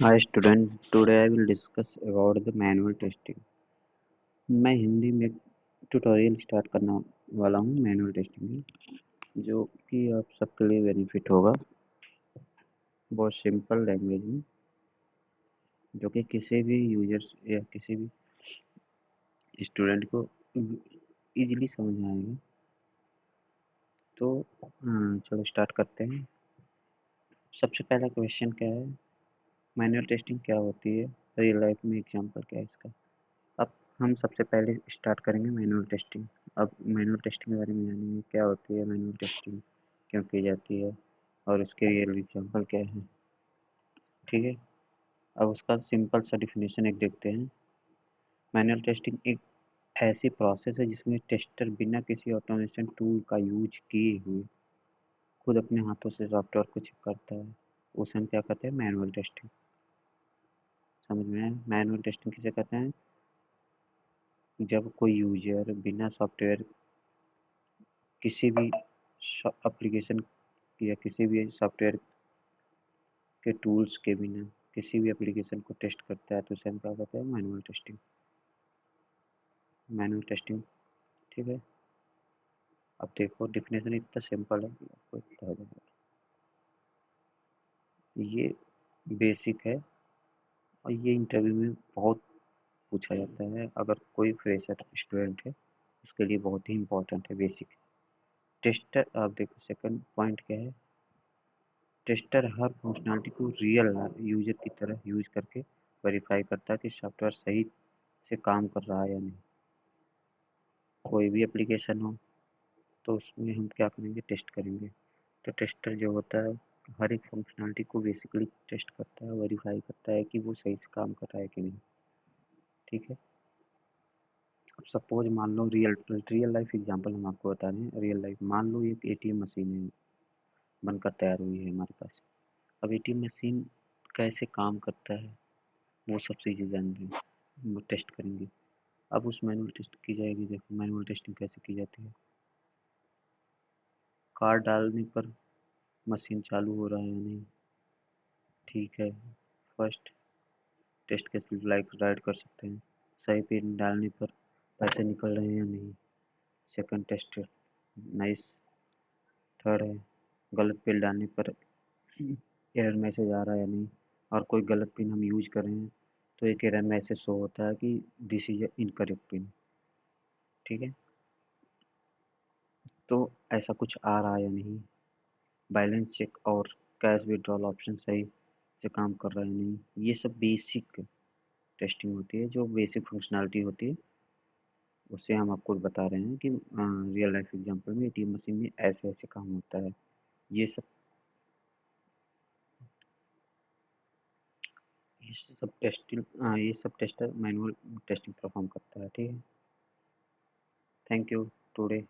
Hi student, today I will discuss about the manual testing. मैं हिंदी में tutorial start करने वाला हूँ मैनुअल टेस्टिंग में, जो कि आप सबके लिए बेनिफिट होगा। बहुत सिंपल लैंग्वेज में, जो कि किसी भी यूजर्स या किसी भी स्टूडेंट को इजीली समझ में आएगा। तो चलो स्टार्ट करते हैं। सबसे पहला क्वेश्चन क्या है, मैनुअल टेस्टिंग क्या होती है, रियल लाइफ में एग्जांपल क्या है इसका। अब हम सबसे पहले स्टार्ट करेंगे मैनुअल टेस्टिंग। अब मैनुअल टेस्टिंग के बारे में जानेंगे, क्या होती है मैनुअल टेस्टिंग, क्यों की जाती है और उसके रियल एग्जांपल क्या है। ठीक है, अब उसका सिंपल सा डिफिनेशन एक देखते हैं। मैनुअल टेस्टिंग एक ऐसी प्रोसेस है जिसमें टेस्टर बिना किसी ऑटोमेशन टूल का यूज किए हुए खुद अपने हाथों से सॉफ्टवेयर को चेक करता है। उसे हम क्या कहते हैं, मैनुअल टेस्टिंग। समझ में आया? मैनुअल टेस्टिंग किसे कहते हैं? जब कोई यूजर बिना सॉफ्टवेयर किसी भी एप्लीकेशन या किसी भी सॉफ्टवेयर के टूल्स के बिना किसी भी एप्लीकेशन को टेस्ट करता है, तो उसे हम क्या कहते हैं, मैनुअल टेस्टिंग। मैनुअल टेस्टिंग, ठीक है। अब देखो डिफिनेशन इतना सिंपल है कि आपको इतना हो जाएगा। ये बेसिक है और ये इंटरव्यू में बहुत पूछा जाता है। अगर कोई फ्रेशर स्टूडेंट है उसके लिए बहुत ही इंपॉर्टेंट है, बेसिक। टेस्टर, आप देखो सेकंड पॉइंट क्या है, टेस्टर हर फंक्शनैलिटी को रियल यूजर की तरह यूज करके वेरीफाई करता है कि सॉफ्टवेयर सही से काम कर रहा है या नहीं। कोई भी एप्लीकेशन हो तो उसमें हम क्या करेंगे, टेस्ट करेंगे। तो टेस्टर जो होता है हर एक फंक्शनैलिटी को बेसिकली टेस्ट करता है, वेरीफाई करता है कि वो सही से काम कर रहा है कि नहीं। ठीक है, अब सपोज मान लो रियल रियल लाइफ एग्जांपल हम आपको बता रहे हैं। रियल लाइफ मान लो एक एटीएम मशीन है, बनकर तैयार हुई है हमारे पास। अब एटीएम मशीन कैसे काम करता है वो सब चीज़ें जानेंगे, वो टेस्ट करेंगे। अब उस मैनुअल टेस्ट की जाएगी। देखो मैनुअल टेस्टिंग कैसे की जाती है। कार्ड डालने पर मशीन चालू हो रहा है या नहीं, ठीक है। First test case like write कर सकते हैं, सही पिन डालने पर पैसे निकल रहे हैं या नहीं। Second test, nice. थर्ड है, गलत पिन डालने पर एरर मैसेज आ रहा है या नहीं, और कोई गलत पिन हम यूज कर रहे हैं तो एक एरर मैसेज शो होता है कि दिस इज इनकरेक्ट पिन। ठीक है, तो ऐसा कुछ आ रहा है या नहीं। बैलेंस चेक और कैश विड्रॉल ऑप्शन सही से काम कर रहा है नहीं। ये सब बेसिक टेस्टिंग होती है, जो बेसिक फंक्शनैलिटी होती है उससे हम आपको बता रहे हैं कि रियल लाइफ एग्जांपल में एटीएम मशीन में ऐसे ऐसे काम होता है। ये सब ये सब टेस्टर मैनुअल टेस्टिंग परफॉर्म करता है। ठीक है, थैंक यू टुडे।